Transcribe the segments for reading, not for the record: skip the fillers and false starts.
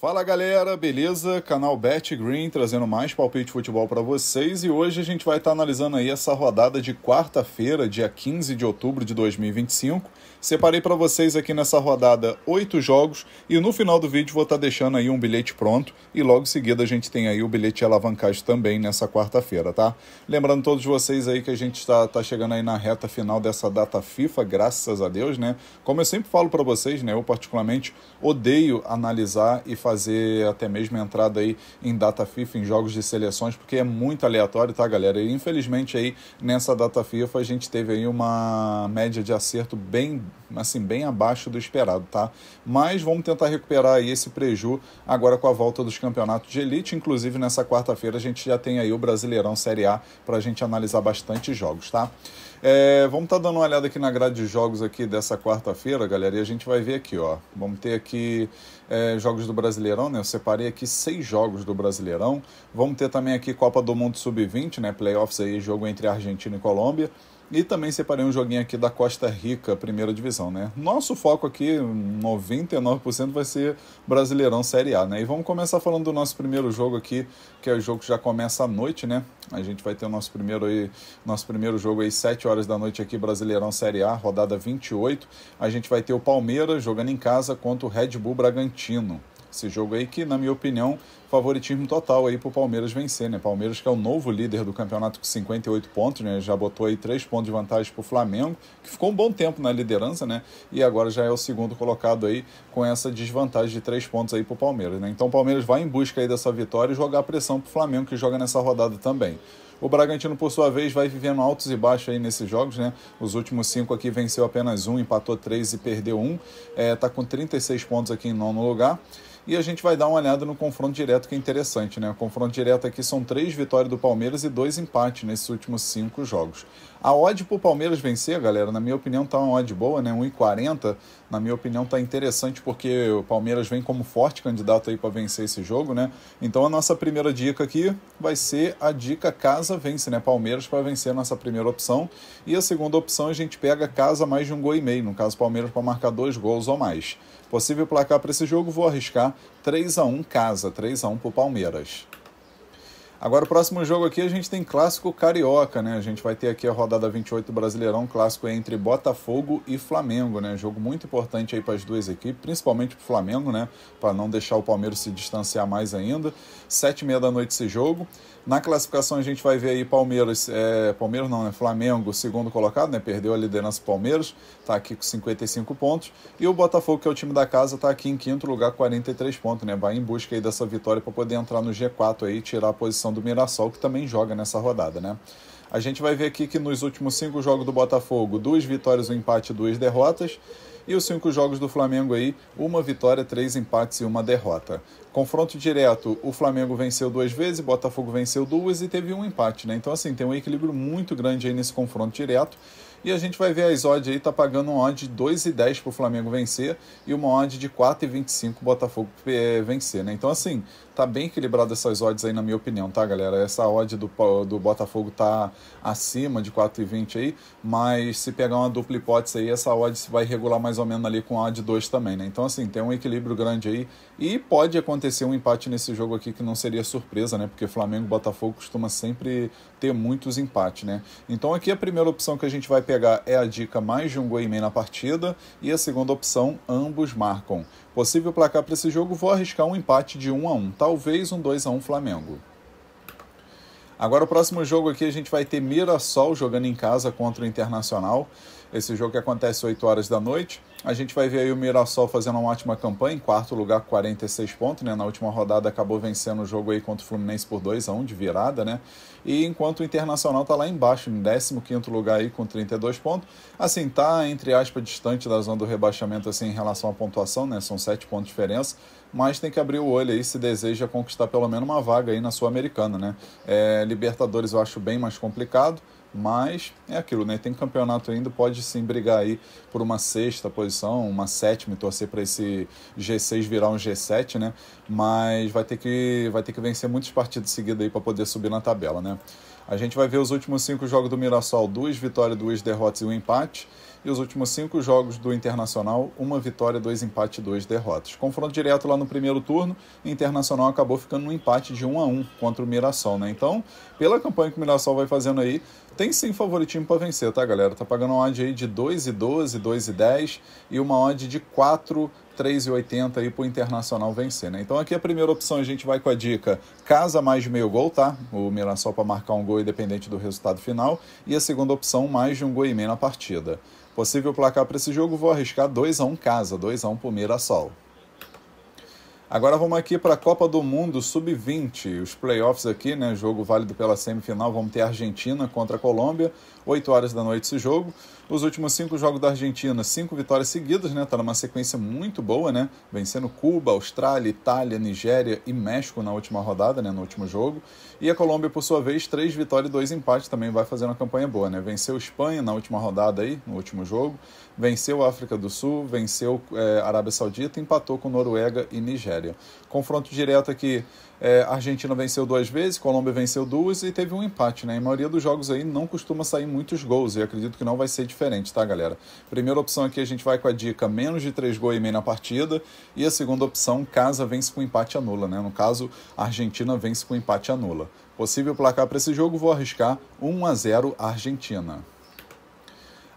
Fala galera, beleza? Canal Bet Green trazendo mais palpite de futebol para vocês e hoje a gente vai estar analisando aí essa rodada de quarta-feira, dia 15 de outubro de 2025. Separei para vocês aqui nessa rodada 8 jogos e no final do vídeo vou estar deixando aí um bilhete pronto e logo em seguida a gente tem aí o bilhete de alavancagem também nessa quarta-feira, tá? Lembrando todos vocês aí que a gente tá chegando aí na reta final dessa data FIFA, graças a Deus, né? Como eu sempre falo para vocês, né? Eu particularmente odeio analisar e fazer até mesmo entrada aí em data FIFA, em jogos de seleções, porque é muito aleatório, tá, galera? E infelizmente aí nessa data FIFA a gente teve aí uma média de acerto bem abaixo do esperado, tá? Mas vamos tentar recuperar aí esse preju agora com a volta dos campeonatos de elite. Inclusive nessa quarta-feira a gente já tem aí o Brasileirão Série A para a gente analisar bastante jogos, tá? Vamos estar dando uma olhada aqui na grade de jogos aqui dessa quarta-feira, galera, e a gente vai ver aqui, ó. Vamos ter aqui jogos do Brasileirão, né? Eu separei aqui 6 jogos do Brasileirão. Vamos ter também aqui Copa do Mundo Sub-20, né? Playoffs aí, jogo entre Argentina e Colômbia. E também separei um joguinho aqui da Costa Rica, primeira divisão, né? Nosso foco aqui, 99% vai ser Brasileirão Série A, né? E vamos começar falando do nosso primeiro jogo aqui, que é o jogo que já começa à noite, né? A gente vai ter o nosso primeiro jogo aí, 7 horas da noite aqui, Brasileirão Série A, rodada 28. A gente vai ter o Palmeiras jogando em casa contra o Red Bull Bragantino. Esse jogo aí que, na minha opinião, favoritismo total aí pro Palmeiras vencer, né? Palmeiras que é o novo líder do campeonato com 58 pontos, né? Já botou aí 3 pontos de vantagem pro Flamengo, que ficou um bom tempo na liderança, né? E agora já é o segundo colocado aí com essa desvantagem de 3 pontos aí pro Palmeiras, né? Então o Palmeiras vai em busca aí dessa vitória e jogar pressão pro Flamengo, que joga nessa rodada também. O Bragantino, por sua vez, vai vivendo altos e baixos aí nesses jogos, né? Os últimos 5 aqui venceu apenas 1, empatou 3 e perdeu 1. Tá com 36 pontos aqui em nono lugar. E a gente vai dar uma olhada no confronto direto, que é interessante, né? O confronto direto aqui são 3 vitórias do Palmeiras e 2 empates nesses últimos 5 jogos. A odd pro Palmeiras vencer, galera, na minha opinião tá uma odd boa, né? 1,40, na minha opinião tá interessante porque o Palmeiras vem como forte candidato aí para vencer esse jogo, né? Então a nossa primeira dica aqui vai ser a dica casa vence, né? Palmeiras para vencer a nossa primeira opção. E a segunda opção a gente pega casa mais de 1,5 gols, no caso Palmeiras para marcar 2 gols ou mais. Possível placar para esse jogo, vou arriscar 3-1 casa, 3-1 para o Palmeiras. Agora o próximo jogo aqui a gente tem clássico carioca, né? A gente vai ter aqui a rodada 28 do Brasileirão, clássico entre Botafogo e Flamengo, né? Jogo muito importante aí para as duas equipes, principalmente para o Flamengo, né? Para não deixar o Palmeiras se distanciar mais ainda. 7h30 da noite esse jogo. Na classificação a gente vai ver aí Flamengo, segundo colocado, né? Perdeu a liderança do Palmeiras, tá aqui com 55 pontos. E o Botafogo, que é o time da casa, tá aqui em quinto lugar, 43 pontos, né? Vai em busca aí dessa vitória para poder entrar no G4 aí e tirar a posição do Mirassol, que também joga nessa rodada, né? A gente vai ver aqui que nos últimos 5 jogos do Botafogo, 2 vitórias, 1 empate e 2 derrotas. E os 5 jogos do Flamengo aí, 1 vitória, 3 empates e 1 derrota. Confronto direto, o Flamengo venceu 2 vezes, o Botafogo venceu 2 e teve 1 empate, né? Então assim, tem um equilíbrio muito grande aí nesse confronto direto. E a gente vai ver as odds aí, tá pagando um odd de 2,10 pro Flamengo vencer e uma odd de 4,25 pro Botafogo vencer, né? Então assim, tá bem equilibrado essas odds aí na minha opinião, tá, galera? Essa odd do Botafogo tá acima de 4,20 aí, mas se pegar uma dupla hipótese aí, essa odd vai regular mais ou menos ali com a odd 2 também, né? Então assim, tem um equilíbrio grande aí e pode acontecer um empate nesse jogo aqui que não seria surpresa, né? Porque Flamengo e Botafogo costuma sempre ter muitos empates, né? Então aqui a primeira opção que a gente vai pegar é a dica mais de 1,5 gols na partida e a segunda opção, ambos marcam. Possível placar para esse jogo, vou arriscar um empate de 1-1, talvez um 2-1 Flamengo. Agora o próximo jogo aqui a gente vai ter Mirassol jogando em casa contra o Internacional. Esse jogo que acontece 8 horas da noite. A gente vai ver aí o Mirassol fazendo uma ótima campanha, em quarto lugar com 46 pontos, né? Na última rodada acabou vencendo o jogo aí contra o Fluminense por 2-1 de virada, né? E enquanto o Internacional tá lá embaixo, em 15º lugar aí com 32 pontos. Assim, tá, entre aspas, distante da zona do rebaixamento assim, em relação à pontuação, né? São 7 pontos de diferença. Mas tem que abrir o olho aí se deseja conquistar pelo menos uma vaga aí na Sul-Americana, né? Libertadores eu acho bem mais complicado. Mas é aquilo, né? Tem campeonato ainda, pode sim brigar aí por uma 6ª posição, uma 7ª e torcer para esse G6 virar um G7, né? Mas vai ter que vencer muitos partidos seguidos aí para poder subir na tabela, né? A gente vai ver os últimos 5 jogos do Mirassol, 2 vitórias, 2 derrotas e 1 empate. E os últimos 5 jogos do Internacional, 1 vitória, 2 empates e 2 derrotas. Confronto direto lá no primeiro turno, o Internacional acabou ficando no empate de 1-1 contra o Mirassol, né? Então, pela campanha que o Mirassol vai fazendo aí, tem sim favoritismo para vencer, tá, galera? Tá pagando uma odd aí de 2,12, 2,10 e uma odd de 4, 3,80 aí pro Internacional vencer, né? Então aqui a primeira opção a gente vai com a dica casa mais de meio gol, tá? O Mirassol para marcar um gol independente do resultado final. E a segunda opção, mais de 1,5 gols na partida. Possível placar para esse jogo, vou arriscar 2-1 casa, 2-1 pro Mirassol. Agora vamos aqui para a Copa do Mundo Sub-20, os playoffs aqui, né? Jogo válido pela semifinal, vamos ter Argentina contra a Colômbia, 8 horas da noite esse jogo. Os últimos 5 jogos da Argentina, 5 vitórias seguidas, né? Tá numa sequência muito boa, né? Vencendo Cuba, Austrália, Itália, Nigéria e México na última rodada, né? No último jogo. E a Colômbia, por sua vez, 3 vitórias e 2 empates, também vai fazendo uma campanha boa, né? Venceu Espanha na última rodada aí, no último jogo. Venceu a África do Sul, venceu a Arábia Saudita, empatou com Noruega e Nigéria. Confronto direto aqui, a Argentina venceu 2 vezes, Colômbia venceu 2 e teve um empate, né? A maioria dos jogos aí não costuma sair muitos gols e acredito que não vai ser diferente, tá, galera? Primeira opção aqui a gente vai com a dica menos de 3,5 gols na partida e a segunda opção, casa vence com empate anula, né? No caso, a Argentina vence com empate anula. Possível placar para esse jogo, vou arriscar 1-0 Argentina.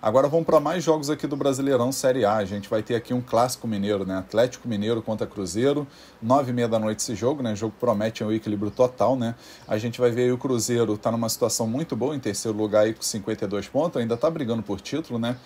Agora vamos para mais jogos aqui do Brasileirão Série A. A gente vai ter aqui um clássico mineiro, né? Atlético Mineiro contra Cruzeiro, 9h30 da noite esse jogo, né? O jogo promete um equilíbrio total, né? A gente vai ver aí o Cruzeiro tá numa situação muito boa, em terceiro lugar aí com 52 pontos, ainda tá brigando por título, né?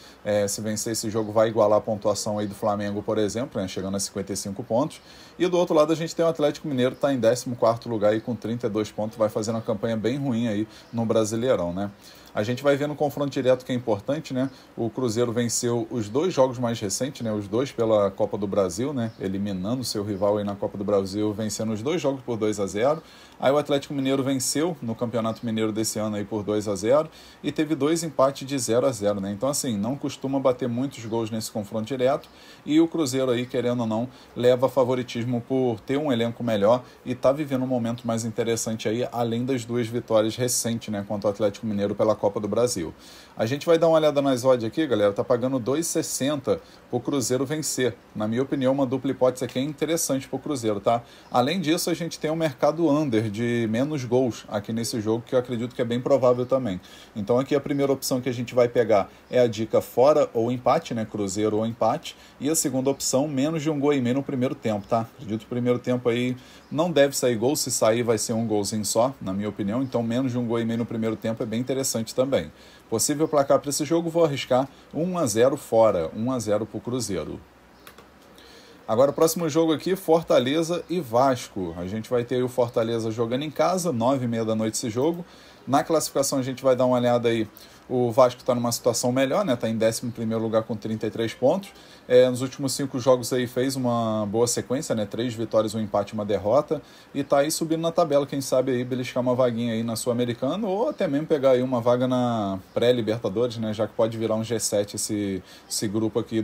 Se vencer esse jogo vai igualar a pontuação aí do Flamengo, por exemplo, né? Chegando a 55 pontos. E do outro lado a gente tem o Atlético Mineiro, tá em 14º lugar aí com 32 pontos, vai fazendo uma campanha bem ruim aí no Brasileirão, né? A gente vai ver no confronto direto que é importante, né? O Cruzeiro venceu os 2 jogos mais recentes, né? Os 2 pela Copa do Brasil, né? Eliminando seu rival aí na Copa do Brasil, vencendo os 2 jogos por 2-0. Aí o Atlético Mineiro venceu no Campeonato Mineiro desse ano aí por 2-0 e teve 2 empates de 0-0, né? Então, assim, não costuma bater muitos gols nesse confronto direto e o Cruzeiro aí, querendo ou não, leva favoritismo por ter um elenco melhor e tá vivendo um momento mais interessante aí, além das 2 vitórias recentes, né? Contra o Atlético Mineiro pela Copa do Brasil. A gente vai dar uma olhada nas odds aqui, galera, tá pagando 2,60 pro Cruzeiro vencer. Na minha opinião, uma dupla hipótese aqui é interessante pro Cruzeiro, tá? Além disso, a gente tem um mercado under de menos gols aqui nesse jogo, que eu acredito que é bem provável também. Então aqui a primeira opção que a gente vai pegar é a dica fora ou empate, né? Cruzeiro ou empate. E a segunda opção, menos de 1,5 gols no primeiro tempo, tá? Acredito que o primeiro tempo aí não deve sair gol, se sair vai ser um golzinho só, na minha opinião. Então menos de 1,5 gols no primeiro tempo é bem interessante também. Possível placar para esse jogo, vou arriscar 1-0 fora, 1-0 para o Cruzeiro. Agora o próximo jogo aqui, Fortaleza e Vasco. A gente vai ter aí o Fortaleza jogando em casa, 9h30 da noite esse jogo. Na classificação a gente vai dar uma olhada aí. O Vasco está numa situação melhor, né? Está em 11º lugar com 33 pontos. Nos últimos 5 jogos aí fez uma boa sequência, né? 3 vitórias, um empate e uma derrota. E está aí subindo na tabela, quem sabe aí beliscar uma vaguinha aí na Sul-Americana ou até mesmo pegar aí uma vaga na pré-Libertadores, né? Já que pode virar um G7 esse grupo aqui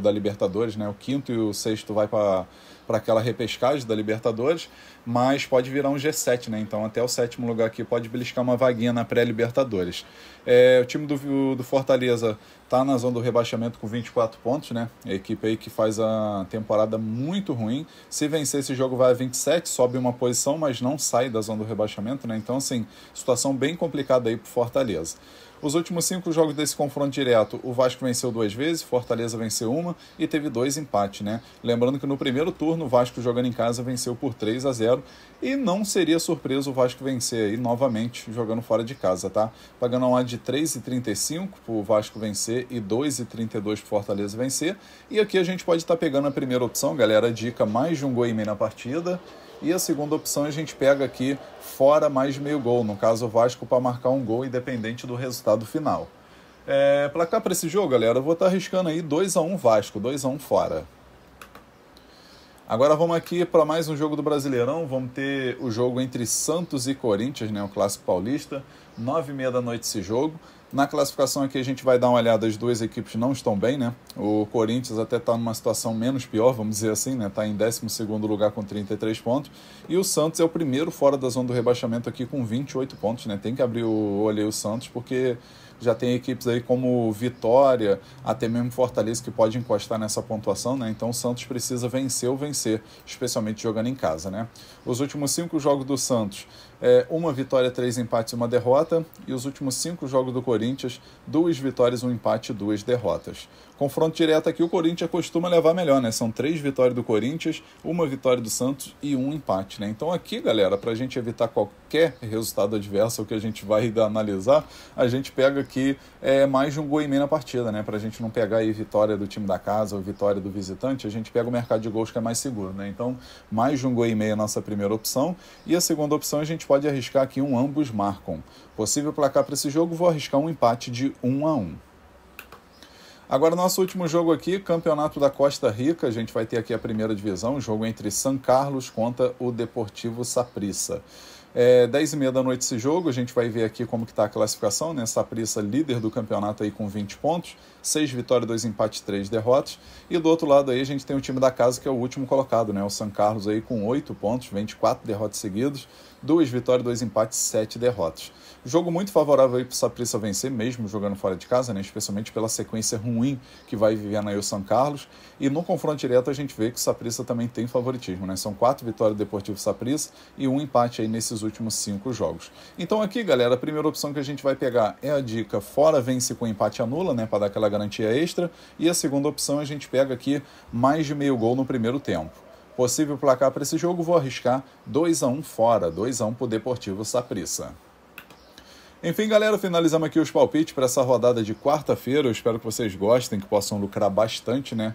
da Libertadores, né? O 5º e o 6º vai para aquela repescagem da Libertadores, mas pode virar um G7, né? Então até o 7º lugar aqui pode beliscar uma vaguinha na pré-Libertadores. O time do Fortaleza está na zona do rebaixamento com 24 pontos, né? A equipe aí que faz a temporada muito ruim. Se vencer esse jogo vai a 27, sobe uma posição, mas não sai da zona do rebaixamento, né? Então, assim, situação bem complicada aí para o Fortaleza. Os últimos 5 jogos desse confronto direto, o Vasco venceu 2 vezes, Fortaleza venceu 1 e teve 2 empates, né? Lembrando que no primeiro turno, o Vasco jogando em casa venceu por 3-0 e não seria surpresa o Vasco vencer aí novamente jogando fora de casa, tá? Pagando uma de 3,35 para o Vasco vencer e 2,32 para o Fortaleza vencer. E aqui a gente pode estar pegando a primeira opção, galera, a dica mais de 1,5 gols na partida. E a segunda opção a gente pega aqui fora mais de meio gol, no caso o Vasco para marcar um gol independente do resultado final. Placar para esse jogo, galera, eu vou estar arriscando aí 2-1 Vasco, 2-1 fora. Agora vamos aqui para mais um jogo do Brasileirão, vamos ter o jogo entre Santos e Corinthians, né, o Clássico Paulista, 9h30 da noite esse jogo. Na classificação aqui a gente vai dar uma olhada, as 2 equipes não estão bem, né? O Corinthians até está numa situação menos pior, vamos dizer assim, né? Está em 12º lugar com 33 pontos. E o Santos é o primeiro fora da zona do rebaixamento aqui com 28 pontos, né? Tem que abrir o olho aí o Santos, porque já tem equipes aí como Vitória, até mesmo Fortaleza, que pode encostar nessa pontuação, né? Então o Santos precisa vencer ou vencer, especialmente jogando em casa, né? Os últimos 5 jogos do Santos, 1 vitória, 3 empates e 1 derrota, e os últimos 5 jogos do Corinthians, 2 vitórias, 1 empate e 2 derrotas. Confronto direto aqui, o Corinthians costuma levar melhor, né? São 3 vitórias do Corinthians, 1 vitória do Santos e 1 empate, né? Então aqui, galera, para a gente evitar qualquer resultado adverso, o que a gente vai analisar, a gente pega aqui mais de um gol e meio na partida, né? Para a gente não pegar aí vitória do time da casa ou vitória do visitante, a gente pega o mercado de gols que é mais seguro, né? Então, mais de um gol e meio é a nossa primeira opção. E a segunda opção, a gente pode arriscar aqui um ambos marcam. Possível placar para esse jogo, vou arriscar um empate de 1-1. Agora, nosso último jogo aqui, Campeonato da Costa Rica, a gente vai ter aqui a primeira divisão, um jogo entre San Carlos contra o Deportivo Saprissa. 10h30 da noite esse jogo, a gente vai ver aqui como que está a classificação, né? Saprissa líder do campeonato aí com 20 pontos, 6 vitórias, 2 empates, 3 derrotas, e do outro lado aí a gente tem o time da casa que é o último colocado, né? O San Carlos aí com 8 pontos, 24 derrotas seguidas, 2 vitórias, 2 empates, 7 derrotas. Jogo muito favorável aí para o Saprissa vencer, mesmo jogando fora de casa, né? Especialmente pela sequência ruim que vai vivendo aí o San Carlos. E no confronto direto a gente vê que o Saprissa também tem favoritismo, né? São 4 vitórias do Deportivo Saprissa e 1 empate aí nesses últimos 5 jogos. Então aqui, galera, a primeira opção que a gente vai pegar é a dica fora vence com empate anula, né? Para dar aquela garantia extra. E a segunda opção a gente pega aqui mais de meio gol no primeiro tempo. Possível placar para esse jogo, vou arriscar 2-1 fora, 2-1 para o Deportivo Saprissa. Enfim, galera, finalizamos aqui os palpites para essa rodada de quarta-feira. Eu espero que vocês gostem, que possam lucrar bastante, né?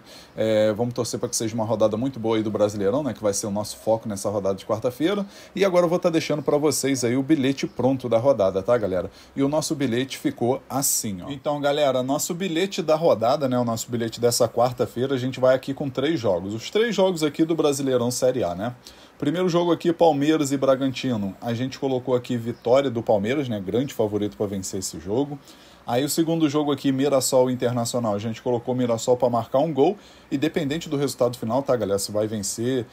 Vamos torcer para que seja uma rodada muito boa aí do Brasileirão, né? Que vai ser o nosso foco nessa rodada de quarta-feira. E agora eu vou estar deixando para vocês aí o bilhete pronto da rodada, tá, galera? E o nosso bilhete ficou assim, ó. Então, galera, nosso bilhete da rodada, né? O nosso bilhete dessa quarta-feira, a gente vai aqui com 3 jogos. Os 3 jogos aqui do Brasileirão Série A, né? Primeiro jogo aqui, Palmeiras e Bragantino. A gente colocou aqui vitória do Palmeiras, né? Grande favorito para vencer esse jogo. Aí o segundo jogo aqui, Mirassol Internacional. A gente colocou o Mirassol para marcar um gol. E dependente do resultado final, tá, galera? Se vai vencer,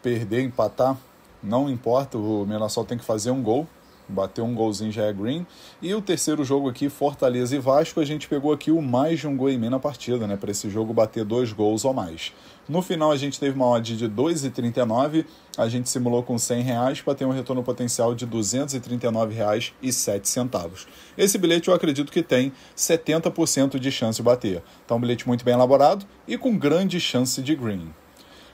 perder, empatar, não importa. O Mirassol tem que fazer um gol. Bater um golzinho já é green. E o terceiro jogo aqui, Fortaleza e Vasco, a gente pegou aqui o mais de um gol e meio na partida, né? Para esse jogo bater 2 gols ou mais. No final a gente teve uma odd de 2,39, a gente simulou com R$100 para ter um retorno potencial de R$239,07. Esse bilhete eu acredito que tem 70% de chance de bater. Então um bilhete muito bem elaborado e com grande chance de green.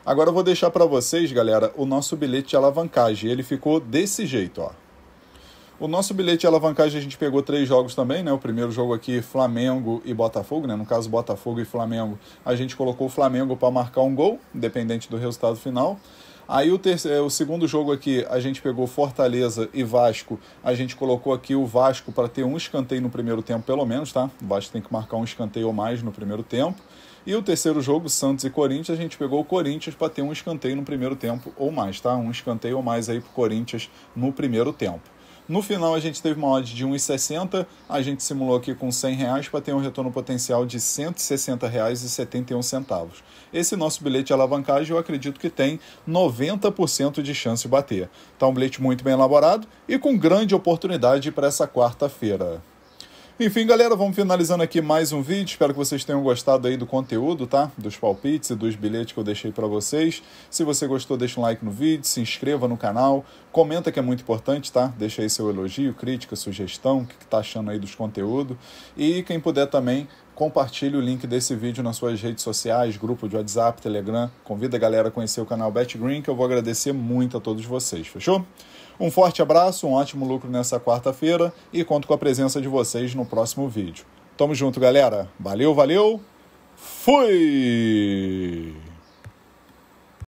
Agora eu vou deixar para vocês, galera, o nosso bilhete de alavancagem. Ele ficou desse jeito, ó. O nosso bilhete de alavancagem a gente pegou 3 jogos também, né? O primeiro jogo aqui, Flamengo e Botafogo, né? No caso, Botafogo e Flamengo, a gente colocou o Flamengo para marcar um gol, independente do resultado final. Aí o segundo jogo aqui, a gente pegou Fortaleza e Vasco, a gente colocou aqui o Vasco para ter um escanteio no primeiro tempo, pelo menos, tá? O Vasco tem que marcar um escanteio ou mais no primeiro tempo. E o terceiro jogo, Santos e Corinthians, a gente pegou o Corinthians para ter um escanteio no primeiro tempo ou mais, tá? Um escanteio ou mais aí pro Corinthians no primeiro tempo. No final a gente teve uma odd de 1,60, a gente simulou aqui com R$100 para ter um retorno potencial de R$160,71. Esse nosso bilhete de alavancagem eu acredito que tem 90% de chance de bater. Tá um bilhete muito bem elaborado e com grande oportunidade para essa quarta-feira. Enfim, galera, vamos finalizando aqui mais um vídeo. Espero que vocês tenham gostado aí do conteúdo, tá? Dos palpites e dos bilhetes que eu deixei para vocês. Se você gostou, deixa um like no vídeo, se inscreva no canal, comenta que é muito importante, tá? Deixa aí seu elogio, crítica, sugestão, o que tá achando aí dos conteúdos. E quem puder também, compartilhe o link desse vídeo nas suas redes sociais, grupo de WhatsApp, Telegram. Convida a galera a conhecer o canal BetGreen, que eu vou agradecer muito a todos vocês, fechou? Um forte abraço, um ótimo lucro nessa quarta-feira e conto com a presença de vocês no próximo vídeo. Tamo junto, galera. Valeu, valeu. Fui!